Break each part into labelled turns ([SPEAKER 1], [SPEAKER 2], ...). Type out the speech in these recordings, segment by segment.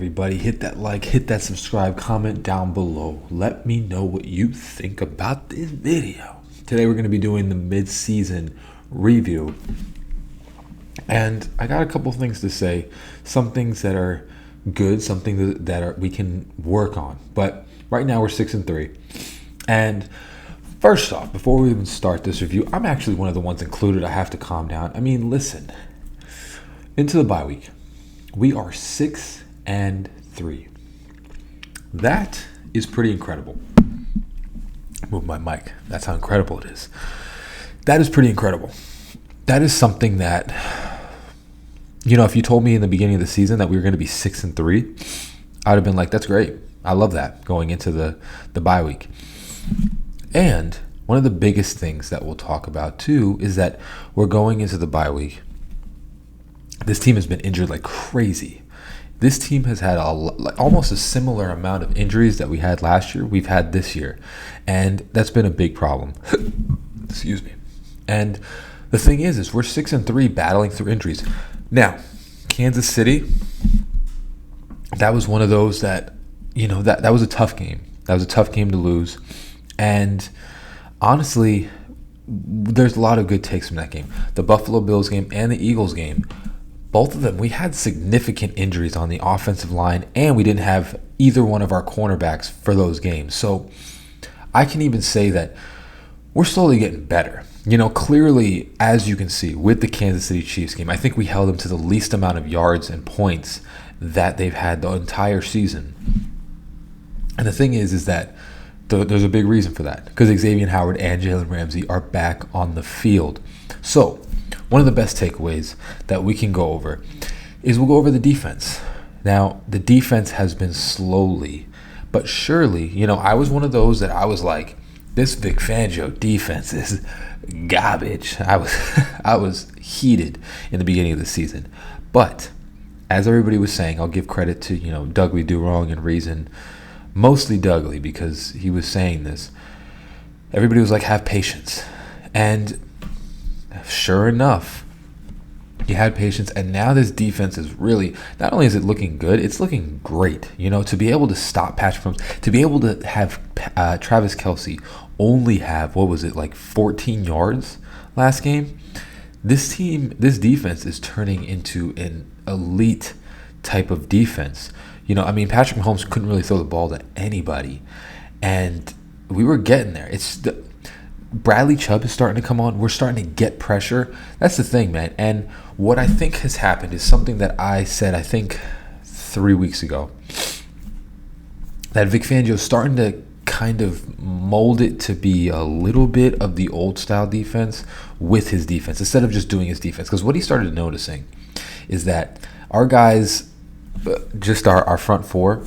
[SPEAKER 1] everybody. Hit that like, hit that subscribe, comment down below. Let me know what you think about this video. Today we're going to be doing the mid-season review. And I got a couple things to say. Some things that are good, some things that we can work on. But right now we're 6-3. And first off, before we even start this review, I'm actually one of the ones included. I have to calm down. I mean, listen. Into the bye week, we are 6-3. That is pretty incredible. Move my mic. That's how incredible it is. That is pretty incredible. That is something that, if you told me in the beginning of the season that we were going to be 6-3, I'd have been like, that's great. I love that going into the bye week. And one of the biggest things that we'll talk about too is that we're going into the bye week. This team has been injured like crazy. This team has had almost a similar amount of injuries that we had last year, we've had this year. And that's been a big problem. Excuse me. And the thing is we're 6-3 battling through injuries. Now, Kansas City, that was one of those that, that was a tough game. That was a tough game to lose. And honestly, there's a lot of good takes from that game. The Buffalo Bills game and the Eagles game, both of them, we had significant injuries on the offensive line, and we didn't have either one of our cornerbacks for those games. So I can even say that we're slowly getting better. Clearly, as you can see, with the Kansas City Chiefs game, I think we held them to the least amount of yards and points that they've had the entire season. And the thing is that there's a big reason for that, because Xavier Howard and Jalen Ramsey are back on the field. So one of the best takeaways that we can go over is we'll go over the defense. Now, the defense has been slowly but surely, I was one of those that I was like, this Vic Fangio defense is garbage. I was heated in the beginning of the season. But as everybody was saying, I'll give credit to, Dougley Do Wrong and Reason, mostly Dougley, because he was saying this. Everybody was like, have patience. And sure enough, you had patience, and now this defense is really, not only is it looking good, it's looking great. To be able to stop Patrick Mahomes, to be able to have Travis Kelce only have, 14 yards last game. This defense is turning into an elite type of defense. Patrick Mahomes couldn't really throw the ball to anybody, and we were getting there. Bradley Chubb is starting to come on. We're starting to get pressure. That's the thing, man. And what I think has happened is something that I said, I think 3 weeks ago, that Vic Fangio is starting to kind of mold it to be a little bit of the old style defense with his defense instead of just doing his defense. Because what he started noticing is that our guys, just our front four,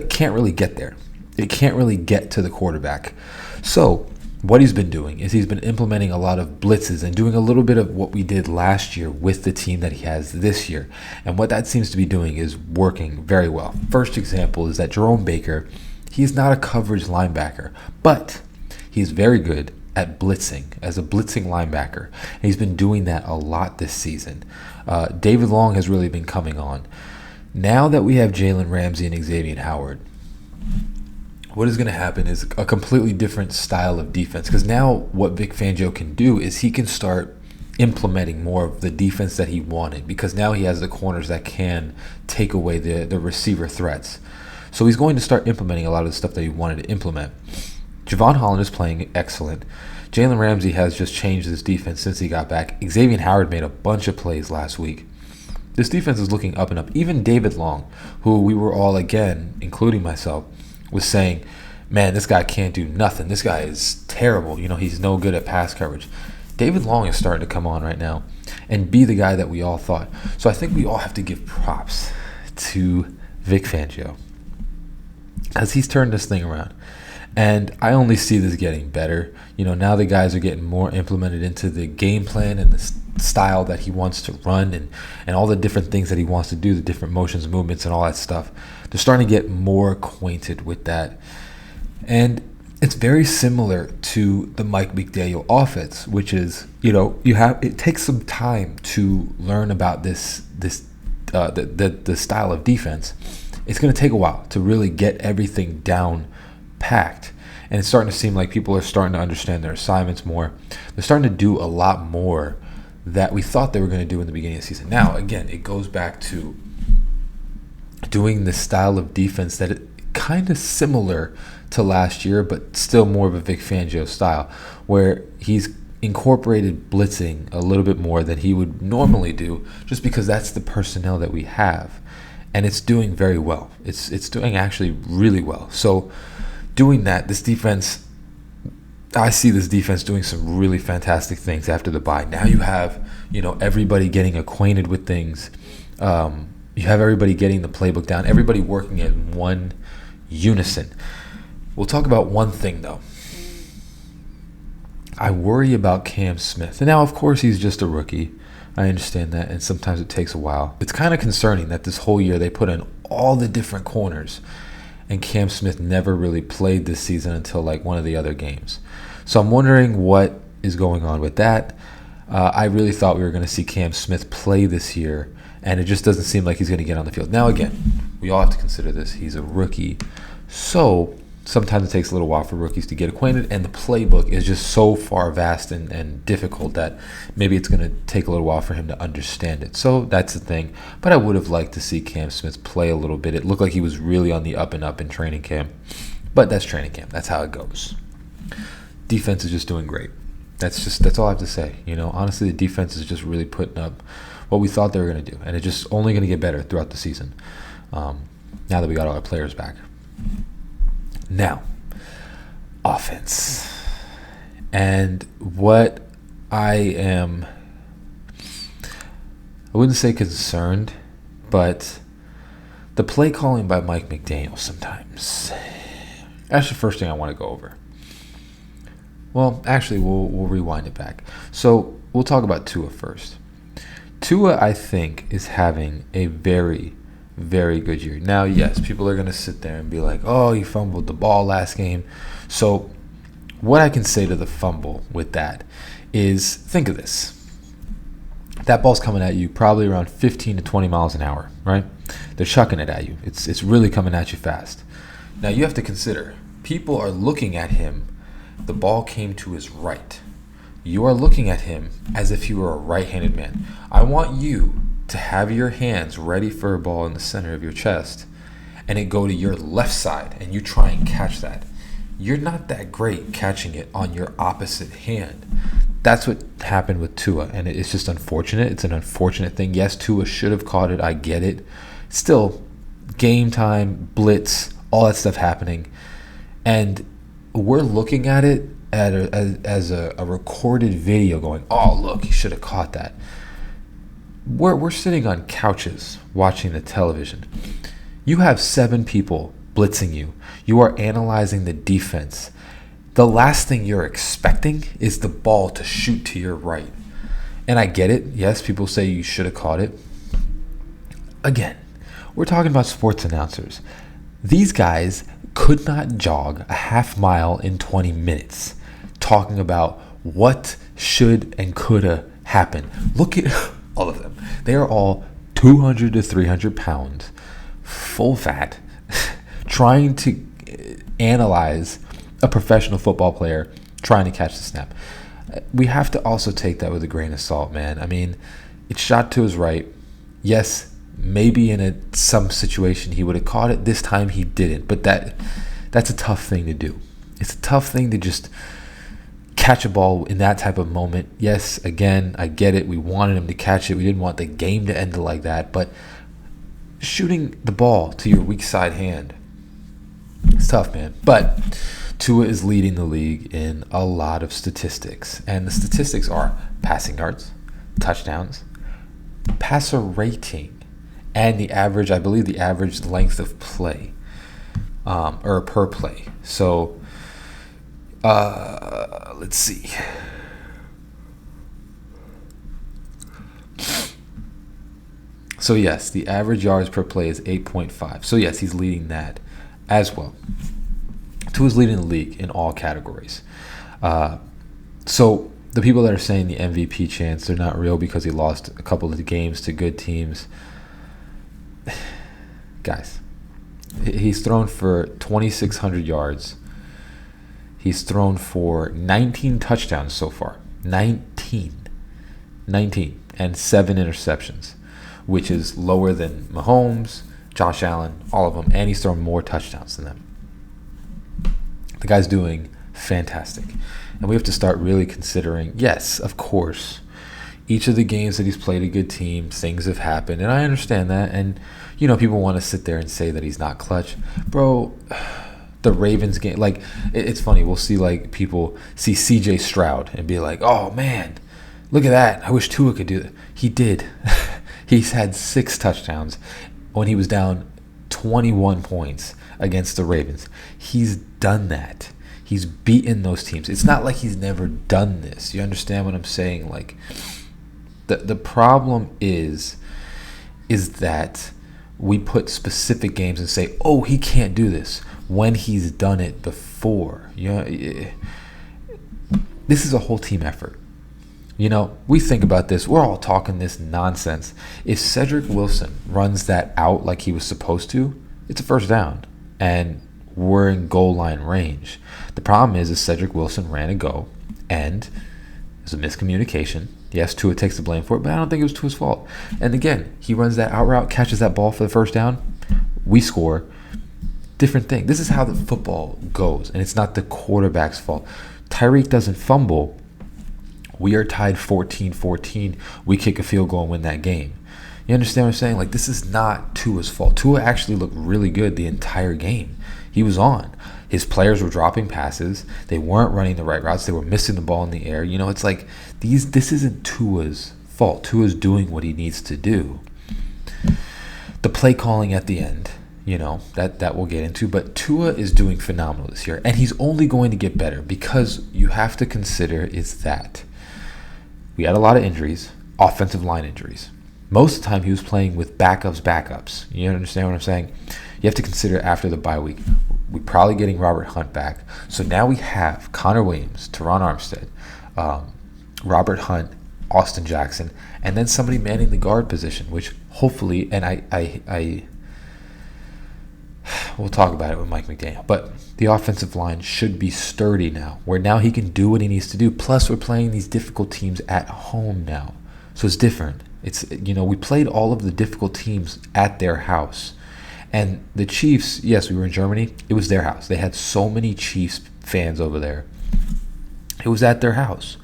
[SPEAKER 1] can't really get there. It can't really get to the quarterback. So what he's been doing is he's been implementing a lot of blitzes and doing a little bit of what we did last year with the team that he has this year. And what that seems to be doing is working very well. First example is that Jerome Baker, he's not a coverage linebacker, but he's very good at blitzing as a blitzing linebacker. And he's been doing that a lot this season. David Long has really been coming on. Now that we have Jalen Ramsey and Xavier Howard, what is going to happen is a completely different style of defense, because now what Vic Fangio can do is he can start implementing more of the defense that he wanted, because now he has the corners that can take away the receiver threats. So he's going to start implementing a lot of the stuff that he wanted to implement. Javon Holland is playing excellent. Jalen Ramsey has just changed his defense since he got back. Xavier Howard made a bunch of plays last week. This defense is looking up and up. Even David Long, who we were all, again, including myself, was saying, man, this guy can't do nothing. This guy is terrible. He's no good at pass coverage. David Long is starting to come on right now and be the guy that we all thought. So I think we all have to give props to Vic Fangio, because he's turned this thing around. And I only see this getting better. Now the guys are getting more implemented into the game plan and the style that he wants to run and all the different things that he wants to do, the different motions, movements, and all that stuff. They're starting to get more acquainted with that. And it's very similar to the Mike McDaniel offense, which is, it takes some time to learn about the style of defense. it's going to take a while to really get everything down packed. And it's starting to seem like people are starting to understand their assignments more. They're starting to do a lot more that we thought they were going to do in the beginning of the season. Now, again, it goes back to doing the style of defense that it kind of similar to last year, but still more of a Vic Fangio style, where he's incorporated blitzing a little bit more than he would normally do, just because that's the personnel that we have. And it's doing very well. It's doing actually really well. So doing that, this defense, I see this defense doing some really fantastic things after the bye. Now you have, everybody getting acquainted with things. You have everybody getting the playbook down, everybody working in one unison. We'll talk about one thing, though. I worry about Cam Smith. And now, of course, he's just a rookie. I understand that, and sometimes it takes a while. It's kind of concerning that this whole year they put in all the different corners, and Cam Smith never really played this season until like one of the other games. So I'm wondering what is going on with that. I really thought we were going to see Cam Smith play this year, and it just doesn't seem like he's going to get on the field. Now, again, we all have to consider this. He's a rookie. So sometimes it takes a little while for rookies to get acquainted, and the playbook is just so far vast and difficult that maybe it's going to take a little while for him to understand it. So that's the thing. But I would have liked to see Cam Smith play a little bit. It looked like he was really on the up and up in training camp. But that's training camp. That's how it goes. Defense is just doing great. That's all I have to say. Honestly, the defense is just really putting up what we thought they were going to do. And it's just only going to get better throughout the season now that we got all our players back. Now, offense. And what I wouldn't say concerned, but the play calling by Mike McDaniel sometimes. That's the first thing I want to go over. Well, actually, we'll rewind it back. So we'll talk about Tua first. Tua, I think, is having a very, very good year. Now, yes, people are going to sit there and be like, oh, he fumbled the ball last game. So what I can say to the fumble with that is, think of this. That ball's coming at you probably around 15 to 20 miles an hour, right? They're chucking it at you. It's really coming at you fast. Now, you have to consider, people are looking at him. The ball came to his right. You are looking at him as if you were a right-handed man. I want you to have your hands ready for a ball in the center of your chest and it go to your left side and you try and catch that. You're not that great catching it on your opposite hand. That's what happened with Tua, and it's just unfortunate. It's an unfortunate thing. Yes, Tua should have caught it. I get it. Still, game time, blitz, all that stuff happening. And we're looking at it as a recorded video going, oh, look, he should have caught that. We're sitting on couches watching the television. You have 7 people blitzing you. You are analyzing the defense. The last thing you're expecting is the ball to shoot to your right. And I get it. Yes, people say you should have caught it. Again, we're talking about sports announcers. These guys could not jog a half mile in 20 minutes talking about what should and could have happened. Look at all of them. They are all 200 to 300 pounds, full fat, trying to analyze a professional football player trying to catch the snap. We have to also take that with a grain of salt, man. I mean, it's shot to his right. Yes, maybe in some situation he would have caught it. This time he didn't. But that's a tough thing to do. It's a tough thing to just catch a ball in that type of moment. Yes, again, I get it. We wanted him to catch it. We didn't want the game to end like that. But shooting the ball to your weak side hand, it's tough, man. But Tua is leading the league in a lot of statistics. And the statistics are passing yards, touchdowns, passer rating, and the average, I believe the average length of play, or per play. So, let's see. So yes, the average yards per play is 8.5. So yes, he's leading that as well. Tua's leading the league in all categories. So the people that are saying the MVP chance, they're not real because he lost a couple of games to good teams. Guys, He's thrown for 2,600 yards. He's thrown for 19 touchdowns so far. 19. And 7 interceptions, which is lower than Mahomes, Josh Allen, all of them. And he's thrown more touchdowns than them. The guy's doing fantastic. And we have to start really considering, yes, of course, each of the games that he's played a good team, things have happened. And I understand that. And, people want to sit there and say that he's not clutch. Bro, the Ravens game, like, it's funny. We'll see, like, people see C.J. Stroud and be like, oh, man, look at that. I wish Tua could do that. He did. He's had 6 touchdowns when he was down 21 points against the Ravens. He's done that. He's beaten those teams. It's not like he's never done this. You understand what I'm saying? Like, the problem is that we put specific games and say, oh, he can't do this when he's done it before. This is a whole team effort. We think about this. We're all talking this nonsense. If Cedric Wilson runs that out like he was supposed to, it's a first down. And we're in goal line range. The problem is Cedric Wilson ran a go, and there's a miscommunication. Yes, Tua takes the blame for it, but I don't think it was Tua's fault. And again, he runs that out route, catches that ball for the first down. We score. Different thing. This is how the football goes, and it's not the quarterback's fault. Tyreek doesn't fumble. We are tied 14-14. We kick a field goal and win that game. You understand what I'm saying? Like, this is not Tua's fault. Tua actually looked really good the entire game. He was on. His players were dropping passes. They weren't running the right routes. They were missing the ball in the air. It's like this isn't Tua's fault. Tua's doing what he needs to do. The play calling at the end, that we'll get into. But Tua is doing phenomenal this year. And he's only going to get better, because you have to consider is that we had a lot of injuries, offensive line injuries. Most of the time he was playing with backups. You understand what I'm saying? You have to consider after the bye week, we're probably getting Robert Hunt back. So now we have Connor Williams, Teron Armstead, Robert Hunt, Austin Jackson, and then somebody manning the guard position, which hopefully, and I we'll talk about it with Mike McDaniel, but the offensive line should be sturdy now, where now he can do what he needs to do. Plus, we're playing these difficult teams at home now. So it's different. It's, we played all of the difficult teams at their house. And the Chiefs, yes, we were in Germany. It was their house. They had so many Chiefs fans over there. It was at their house.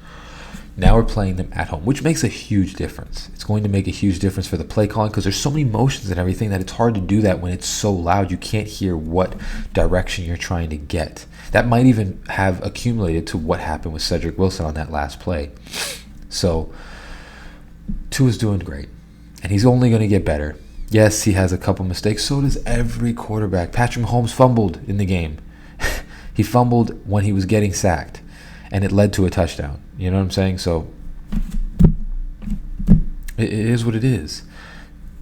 [SPEAKER 1] Now we're playing them at home, which makes a huge difference. It's going to make a huge difference for the play calling, because there's so many motions and everything that it's hard to do that when it's so loud. You can't hear what direction you're trying to get. That might even have accumulated to what happened with Cedric Wilson on that last play. So Tua's doing great, and he's only going to get better. Yes, he has a couple mistakes. So does every quarterback. Patrick Mahomes fumbled in the game. He fumbled when he was getting sacked, and it led to a touchdown. You know what I'm saying? So it is what it is.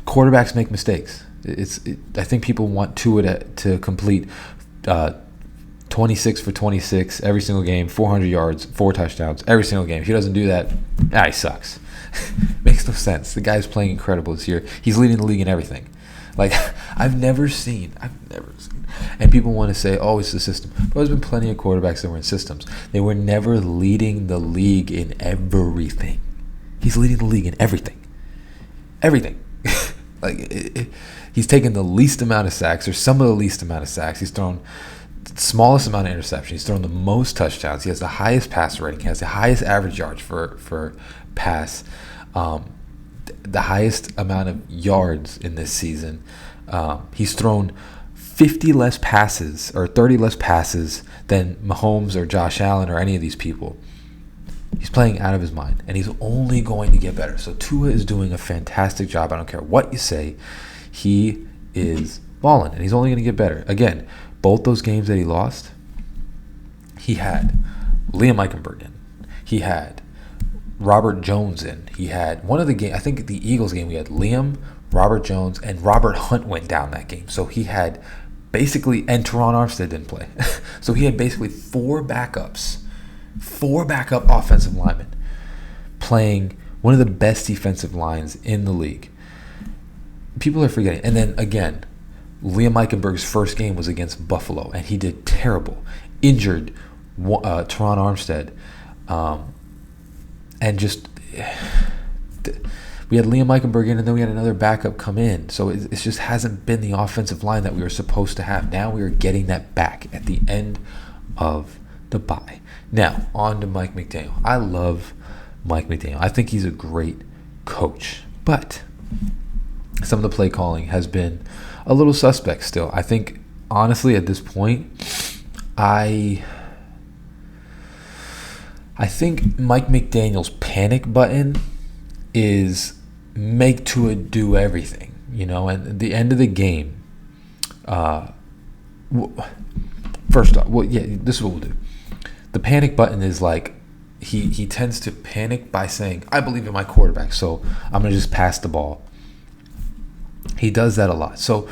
[SPEAKER 1] Quarterbacks make mistakes. I think people want Tua to complete 26 for 26 every single game, 400 yards, 4 touchdowns every single game. If he doesn't do that, he sucks. Makes no sense. The guy's playing incredible this year. He's leading the league in everything. Like, I've never seen. And people want to say, oh, it's the system. But there's been plenty of quarterbacks that were in systems. They were never leading the league in everything. He's leading the league in everything. Everything. He's taken the least amount of sacks, or some of the least amount of sacks. He's thrown the smallest amount of interceptions. He's thrown the most touchdowns. He has the highest passer rating. He has the highest average yards for pass. The highest amount of yards in this season. He's thrown 50 less passes or 30 less passes than Mahomes or Josh Allen or any of these people. He's playing out of his mind, and he's only going to get better. So Tua is doing a fantastic job. I don't care what you say. He is balling, and he's only going to get better. Again, both those games that he lost, he had Liam Eichenberg in. He had Robert Jones in. He had one of the game. I think the Eagles game, we had Liam, Robert Jones, and Robert Hunt went down that game. So he had basically, and Teron Armstead didn't play. So he had basically 4 backup offensive linemen playing one of the best defensive lines in the league. People are forgetting. And then again, Liam Eichenberg's first game was against Buffalo, and he did terrible. Injured Teron Armstead. And just... We had Liam Eichenberg in, and then we had another backup come in. So it just hasn't been the offensive line that we were supposed to have. Now we are getting that back at the end of the bye. Now, on to Mike McDaniel. I love Mike McDaniel. I think he's a great coach. But some of the play calling has been a little suspect still. I think, honestly, at this point, I think Mike McDaniel's panic button is make Tua do everything, and at the end of the game, first off, this is what we'll do. The panic button is like he tends to panic by saying, I believe in my quarterback, so I'm going to just pass the ball. He does that a lot. So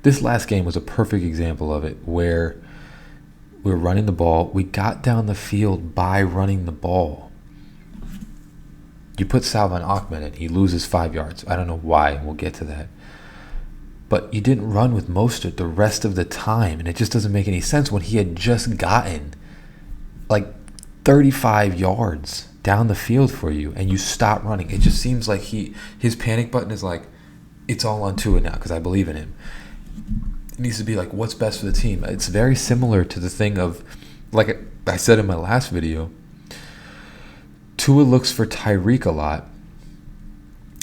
[SPEAKER 1] this last game was a perfect example of it, where we were running the ball. We got down the field by running the ball. You put Salvon Ahmed in, he loses 5 yards. I don't know why. We'll get to that. But you didn't run with Mostert the rest of the time, and it just doesn't make any sense when he had just gotten like 35 yards down the field for you, and you stop running. It just seems like his panic button is like, it's all on Tua now because I believe in him. It needs to be like, what's best for the team? It's very similar to the thing of, like I said in my last video, Tua looks for Tyreek a lot.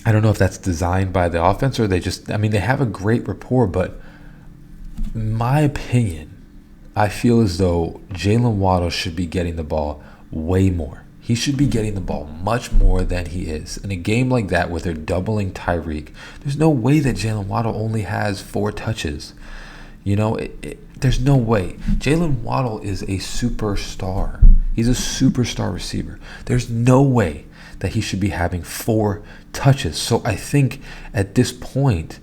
[SPEAKER 1] I don't know if that's designed by the offense or they have a great rapport, but in my opinion, I feel as though Jalen Waddle should be getting the ball way more. He should be getting the ball much more than he is. In a game like that where they're doubling Tyreek, there's no way that Jalen Waddle only has 4 touches. There's no way. Jalen Waddle is a superstar. He's a superstar receiver. There's no way that he should be having 4 touches. So I think at this point,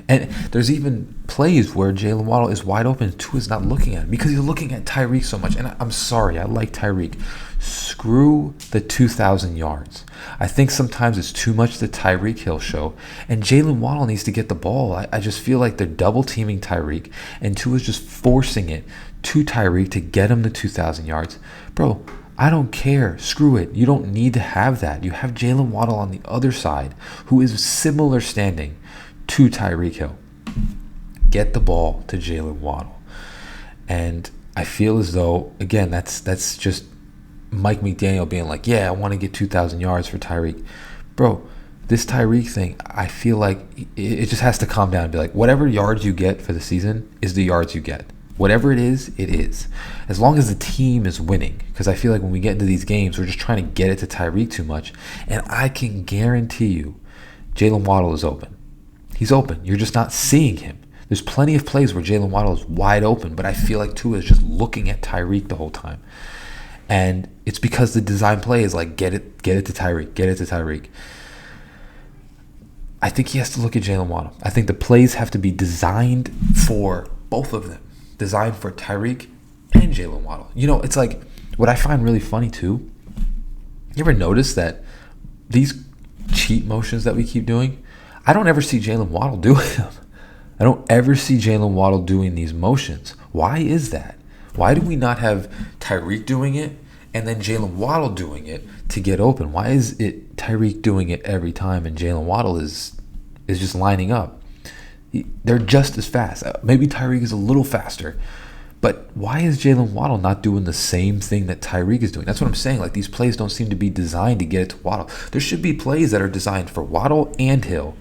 [SPEAKER 1] and there's even plays where Jalen Waddle is wide open and Tua's not looking at him because he's looking at Tyreek so much. And I'm sorry, I like Tyreek. Screw the 2,000 yards. I think sometimes it's too much the Tyreek Hill show, and Jalen Waddle needs to get the ball. I just feel like they're double teaming Tyreek, and Tua's just forcing it to Tyreek to get him the 2,000 yards. Bro, I don't care. Screw it. You don't need to have that. You have Jalen Waddle on the other side who is similar standing to Tyreek Hill. Get the ball to Jalen Waddle. And I feel as though, again, that's just Mike McDaniel being like, yeah, I want to get 2,000 yards for Tyreek. Bro, this Tyreek thing, I feel like it just has to calm down and be like, whatever yards you get for the season is the yards you get. Whatever it is, it is. As long as the team is winning. Because I feel like when we get into these games, we're just trying to get it to Tyreek too much. And I can guarantee you, Jalen Waddle is open. He's open. You're just not seeing him. There's plenty of plays where Jalen Waddle is wide open, but I feel like Tua is just looking at Tyreek the whole time. And it's because the design play is like, get it to Tyreek, get it to Tyreek. I think he has to look at Jalen Waddle. I think the plays have to be designed for both of them. Designed for Tyreek and Jalen Waddle. It's like, what I find really funny too, you ever notice that these cheat motions that we keep doing, I don't ever see Jalen Waddle doing them. I don't ever see Jalen Waddle doing these motions. Why is that? Why do we not have Tyreek doing it and then Jalen Waddle doing it to get open? Why is it Tyreek doing it every time and Jalen Waddle is just lining up? They're just as fast. Maybe Tyreek is a little faster, but why is Jalen Waddle not doing the same thing that Tyreek is doing? That's what I'm saying. Like, these plays don't seem to be designed to get it to Waddle. There should be plays that are designed for Waddle and Hill,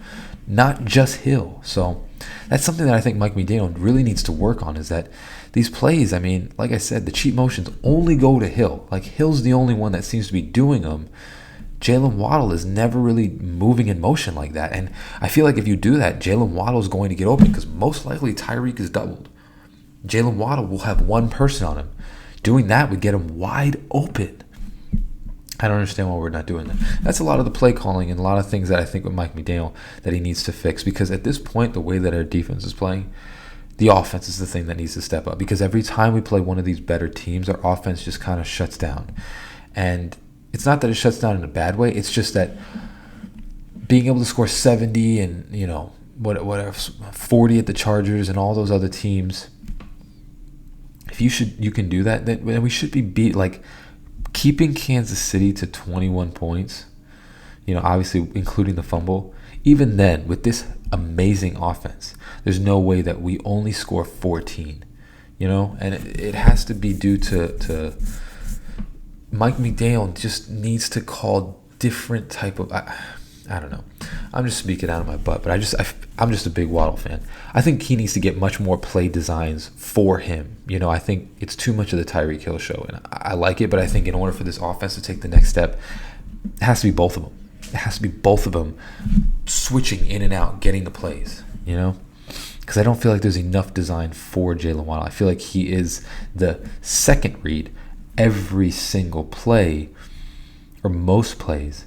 [SPEAKER 1] not just Hill. So that's something that I think Mike McDaniel really needs to work on, is that these plays, like I said, the cheat motions only go to Hill. Like, Hill's the only one that seems to be doing them. Jalen Waddle is never really moving in motion like that. And I feel like if you do that, Jalen Waddle is going to get open because most likely Tyreek is doubled. Jalen Waddle will have one person on him. Doing that would get him wide open. I don't understand why we're not doing that. That's a lot of the play calling and a lot of things that I think with Mike McDaniel that he needs to fix, because at this point, the way that our defense is playing, the offense is the thing that needs to step up, because every time we play one of these better teams, our offense just kind of shuts down. And it's not that it shuts down in a bad way. It's just that being able to score 70 and, whatever 40 at the Chargers and all those other teams. If you can do that, then we should be beat. Like, keeping Kansas City to 21 points, obviously including the fumble. Even then, with this amazing offense, there's no way that we only score 14. And it has to be due to Mike McDaniel just needs to call different type of. I don't know. I'm just speaking out of my butt, but I'm just a big Waddle fan. I think he needs to get much more play designs for him. I think it's too much of the Tyreek Hill show, and I like it, but I think in order for this offense to take the next step, it has to be both of them. It has to be both of them switching in and out, getting the plays, because I don't feel like there's enough design for Jalen Waddle. I feel like he is the second read every single play, or most plays.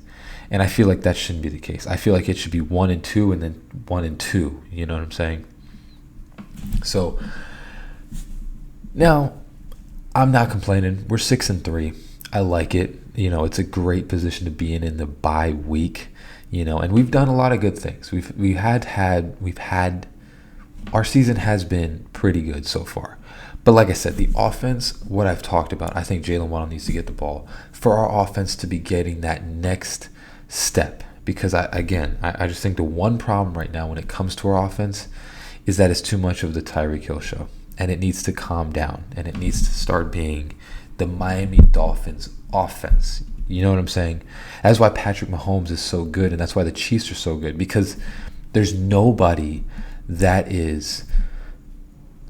[SPEAKER 1] And I feel like that shouldn't be the case. I feel like it should be 1 and 2 and then 1 and 2. You know what I'm saying? So now I'm not complaining. We're 6-3. I like it. It's a great position to be in the bye week. And we've done a lot of good things. We've had our season has been pretty good so far. But like I said, the offense, what I've talked about, I think Jalen Waddle needs to get the ball for our offense to be getting that next step, because I just think the one problem right now when it comes to our offense is that it's too much of the Tyreek Hill show, and it needs to calm down, and it needs to start being the Miami Dolphins offense. You know what I'm saying? That's why Patrick Mahomes is so good, and that's why the Chiefs are so good, because there's nobody that is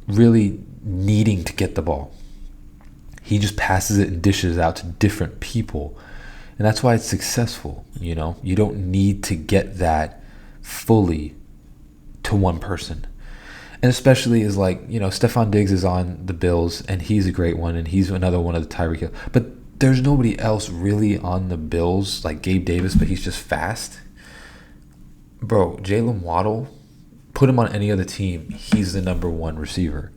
[SPEAKER 1] really needing to get the ball. He just passes it and dishes it out to different people. And that's why it's successful, You don't need to get that fully to one person. And especially is like, Stephon Diggs is on the Bills, and he's a great one, and he's another one of the Tyreek Hill. But there's nobody else really on the Bills, like Gabe Davis, but he's just fast. Bro, Jalen Waddle, put him on any other team, he's the number one receiver.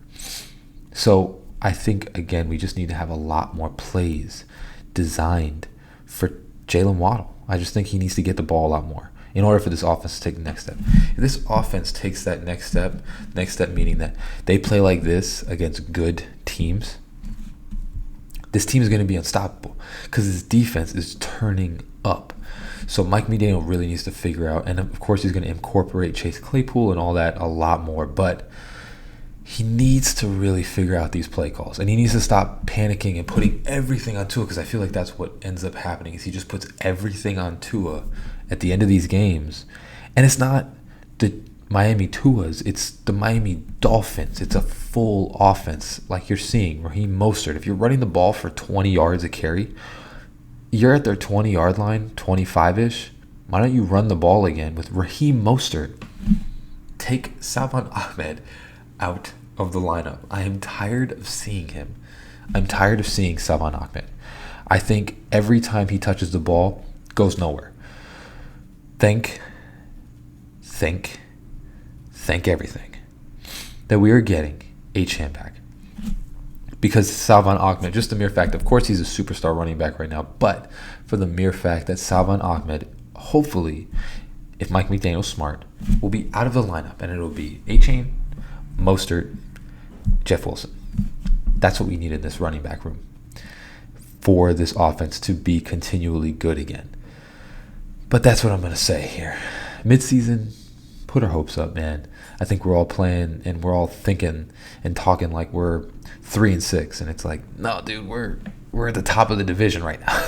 [SPEAKER 1] So I think, again, we just need to have a lot more plays designed for Jalen Waddle. I just think he needs to get the ball a lot more in order for this offense to take the next step. If this offense takes that next step meaning that they play like this against good teams, this team is going to be unstoppable because this defense is turning up. So Mike McDaniel really needs to figure out, and of course he's going to incorporate Chase Claypool and all that a lot more, but he needs to really figure out these play calls, and he needs to stop panicking and putting everything on Tua, because I feel like that's what ends up happening is he just puts everything on Tua at the end of these games. And it's not the Miami Tuas, it's the Miami Dolphins. It's a full offense like you're seeing. Raheem Mostert, if you're running the ball for 20 yards a carry, you're at their 20-yard line, 25-ish. Why don't you run the ball again with Raheem Mostert? Take Salvon Ahmed out of the lineup. I am tired of seeing him. I'm tired of seeing Salvon Ahmed. I think every time he touches the ball, goes nowhere. Thank everything that we are getting Achane back. Because Salvon Ahmed, just the mere fact, of course he's a superstar running back right now, but for the mere fact that Salvon Ahmed, hopefully, if Mike McDaniel's smart, will be out of the lineup, and it'll be Achane, Mostert, Jeff Wilson. That's what we need in this running back room for this offense to be continually good again. But that's what I'm going to say here. Midseason, put our hopes up, man. I think we're all playing and we're all thinking and talking like we're 3-6, and it's like, no, dude, we're at the top of the division right now.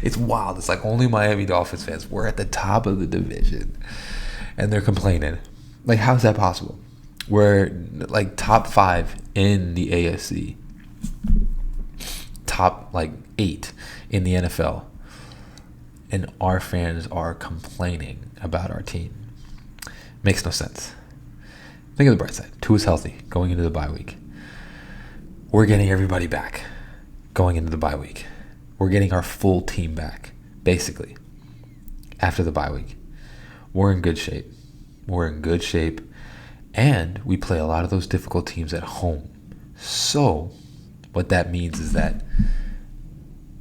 [SPEAKER 1] It's wild. It's like only Miami Dolphins fans. We're at the top of the division, and they're complaining. Like, how's that possible? We're like top 5 in the AFC, top 8 in the NFL, and our fans are complaining about our team. Makes no sense. Think of the bright side. Tua's healthy going into the bye week. We're getting everybody back going into the bye week. We're getting our full team back, basically, after the bye week. We're in good shape. And we play a lot of those difficult teams at home. So what that means is that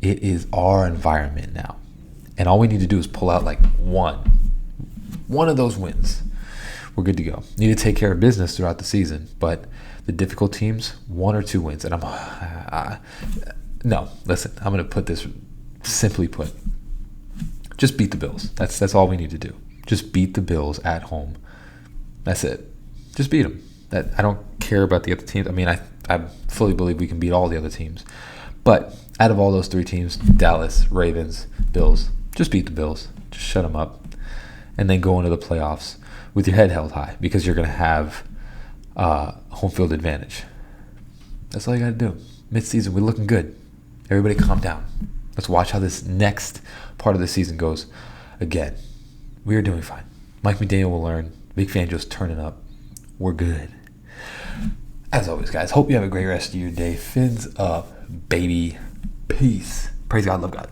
[SPEAKER 1] it is our environment now. And all we need to do is pull out one of those wins. we're good to go. Need to take care of business throughout the season, but the difficult teams, 1 or 2 wins. And no, listen, I'm going to put this simply put. Just beat the Bills. That's all we need to do. Just beat the Bills at home. That's it. Just beat them. I don't care about the other teams. I mean, I fully believe we can beat all the other teams. But out of all those 3 teams, Dallas, Ravens, Bills, just beat the Bills. Just shut them up. And then go into the playoffs with your head held high because you're going to have home field advantage. That's all you got to do. Mid-season, we're looking good. Everybody calm down. Let's watch how this next part of the season goes. Again, we are doing fine. Mike McDaniel will learn. Vic Fangio's turning up. We're good. As always, guys, hope you have a great rest of your day. Fins up, baby. Peace. Praise God. Love God.